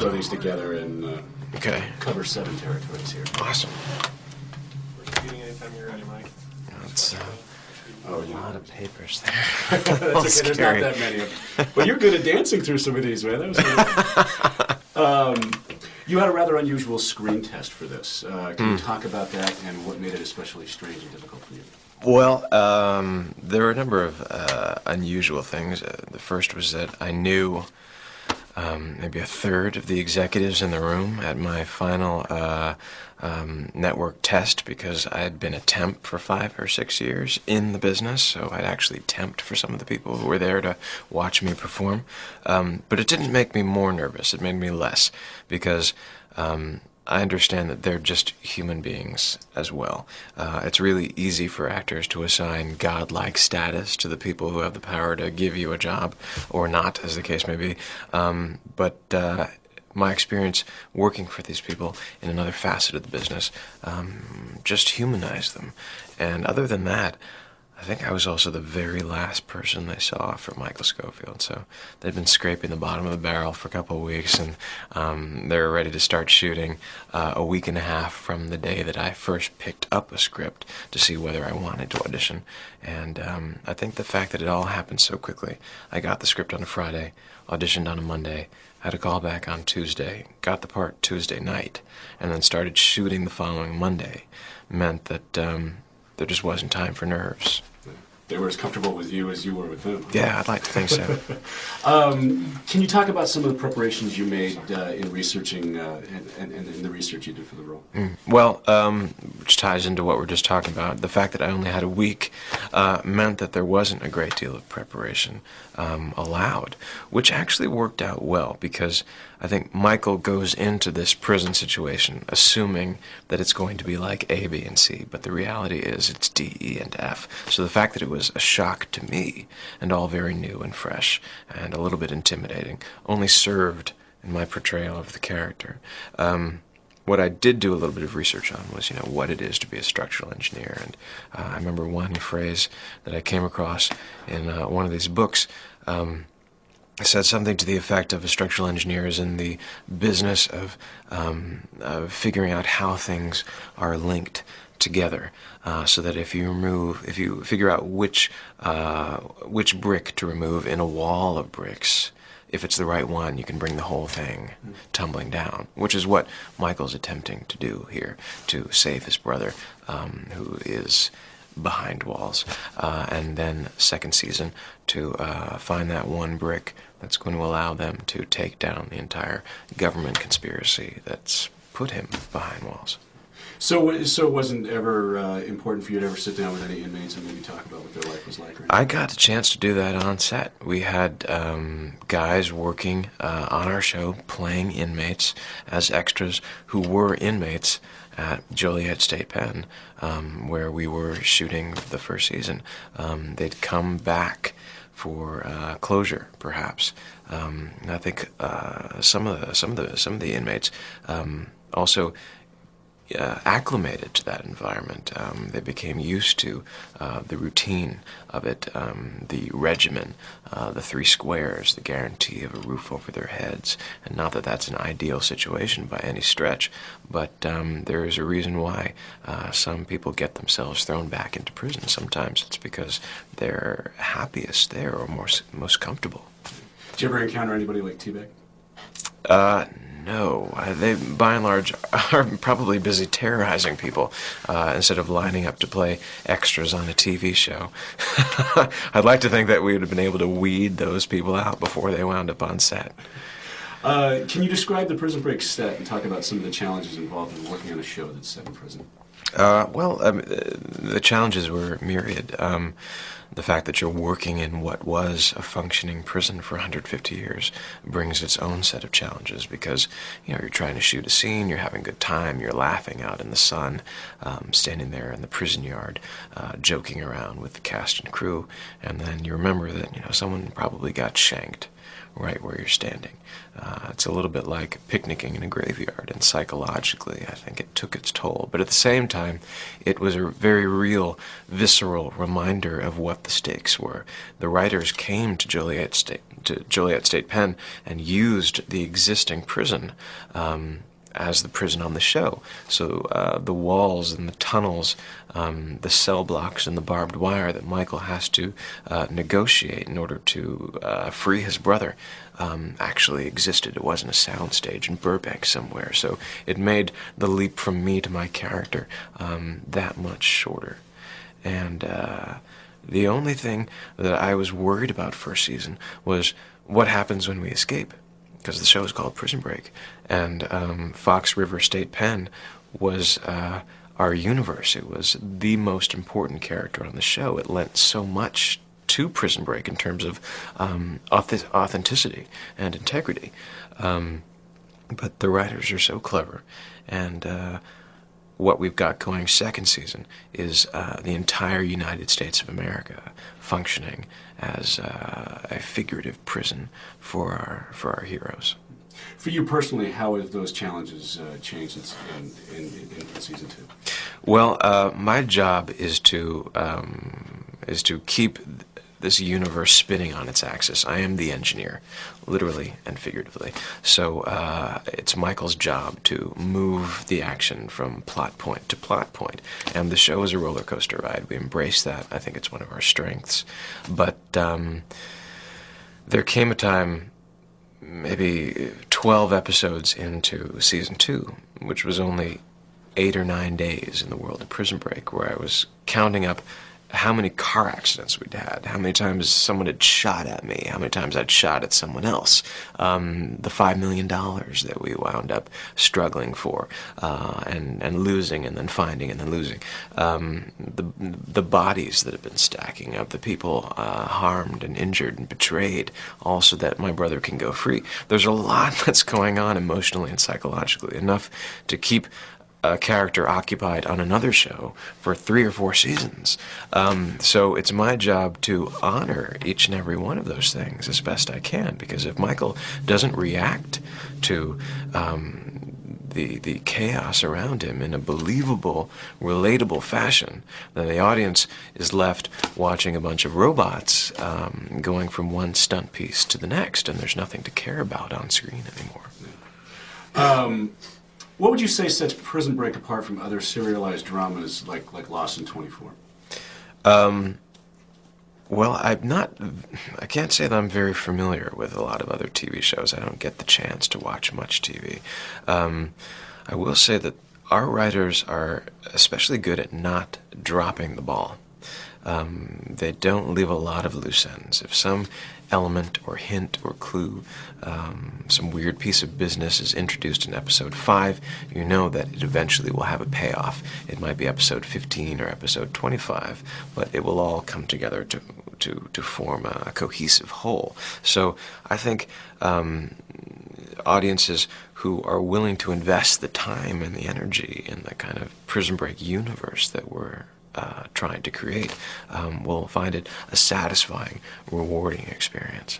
throw these together and Okay. cover 7 territories here. Awesome. We're competing anytime you're ready, Mike. That's Oh, a lot of papers there. That's okay. There's not that many of them. But you're good at dancing through some of these, man. That was good. You had a rather unusual screen test for this. Can you talk about that and what made it especially strange and difficult for you? Well, there were a number of unusual things. The first was that I knew maybe a third of the executives in the room at my final network test, because I had been a temp for 5 or 6 years in the business, so I'd actually temped for some of the people who were there to watch me perform. But it didn't make me more nervous. It made me less, because I understand that they're just human beings as well. It's really easy for actors to assign godlike status to the people who have the power to give you a job, or not, as the case may be. But my experience working for these people in another facet of the business just humanized them. And other than that, I think I was also the very last person they saw for Michael Scofield. So they'd been scraping the bottom of the barrel for a couple of weeks, and they were ready to start shooting a week and a half from the day that I first picked up a script to see whether I wanted to audition. And I think the fact that it all happened so quickly, I got the script on a Friday, auditioned on a Monday, had a call back on Tuesday, got the part Tuesday night, and then started shooting the following Monday, meant that there just wasn't time for nerves. They were as comfortable with you as you were with them. Yeah, I'd like to think so. Can you talk about some of the preparations you made in researching and in the research you did for the role? Well, which ties into what we're just talking about. The fact that I only had a week meant that there wasn't a great deal of preparation allowed, which actually worked out well, because I think Michael goes into this prison situation assuming that it's going to be like A, B, and C, but the reality is it's D, E, and F. So the fact that it was a shock to me, and all very new and fresh, and a little bit intimidating, only served in my portrayal of the character. What I did do a little bit of research on was, what it is to be a structural engineer. And I remember one phrase that I came across in one of these books. It said something to the effect of a structural engineer is in the business of figuring out how things are linked together, so that if you figure out which brick to remove in a wall of bricks, if it's the right one, you can bring the whole thing tumbling down, which is what Michael's attempting to do here, to save his brother, who is behind walls, and then second season to find that one brick that's going to allow them to take down the entire government conspiracy that's put him behind walls. So it wasn't ever important for you to ever sit down with any inmates and maybe talk about what their life was like? I got a chance to do that on set. We had guys working on our show playing inmates as extras who were inmates at Joliet State Pen, where we were shooting the first season. They'd come back for closure, perhaps. And I think some of the inmates also acclimated to that environment. They became used to the routine of it, the regimen, the 3 squares, the guarantee of a roof over their heads. And not that that's an ideal situation by any stretch, but there is a reason why some people get themselves thrown back into prison. Sometimes it's because they're happiest there or most comfortable. Did you ever encounter anybody like T-Bag? No, they by and large are probably busy terrorizing people instead of lining up to play extras on a TV show. I'd like to think that we would have been able to weed those people out before they wound up on set. Can you describe the Prison Break set and talk about some of the challenges involved in working on a show that's set in prison? The challenges were myriad. The fact that you're working in what was a functioning prison for 150 years brings its own set of challenges, because you're trying to shoot a scene, you're having a good time, you're laughing out in the sun, standing there in the prison yard, joking around with the cast and crew, and then you remember that someone probably got shanked right where you're standing. It's a little bit like picnicking in a graveyard, and psychologically I think it took its toll. But at the same time, it was a very real, visceral reminder of what what the stakes were. The writers came to Joliet State Pen and used the existing prison as the prison on the show. So the walls and the tunnels, the cell blocks and the barbed wire that Michael has to negotiate in order to free his brother actually existed. It wasn't a soundstage in Burbank somewhere. So it made the leap from me to my character that much shorter. And the only thing that I was worried about first season was what happens when we escape, because the show is called Prison Break, and Fox River State Pen was our universe. It was the most important character on the show. It lent so much to Prison Break in terms of authenticity and integrity. But the writers are so clever, and what we've got going second season is the entire United States of America functioning as a figurative prison for our heroes. For you personally, how have those challenges changed in season 2? Well, my job is to keep this universe spinning on its axis. I am the engineer, literally and figuratively. So it's Michael's job to move the action from plot point to plot point. And the show is a roller coaster ride. We embrace that. I think it's one of our strengths. But there came a time, maybe 12 episodes into season 2, which was only 8 or 9 days in the world of Prison Break, where I was counting up how many car accidents we'd had, how many times someone had shot at me, how many times I'd shot at someone else, the $5 million that we wound up struggling for, and losing and then finding and then losing, the bodies that have been stacking up, the people harmed and injured and betrayed, all so that my brother can go free. There's a lot that's going on emotionally and psychologically, enough to keep a character occupied on another show for 3 or 4 seasons. So it's my job to honor each and every one of those things as best I can, because if Michael doesn't react to the chaos around him in a believable, relatable fashion, then the audience is left watching a bunch of robots going from one stunt piece to the next, and there's nothing to care about on screen anymore. What would you say sets Prison Break apart from other serialized dramas like Lost in 24? Well, I can't say that I'm very familiar with a lot of other TV shows. I don't get the chance to watch much TV. I will say that our writers are especially good at not dropping the ball. They don't leave a lot of loose ends. If some element or hint or clue, some weird piece of business is introduced in episode 5, you know that it eventually will have a payoff. It might be episode 15 or episode 25, but it will all come together to form a cohesive whole. So I think audiences who are willing to invest the time and the energy in the kind of Prison Break universe that we're trying to create will find it a satisfying, rewarding experience.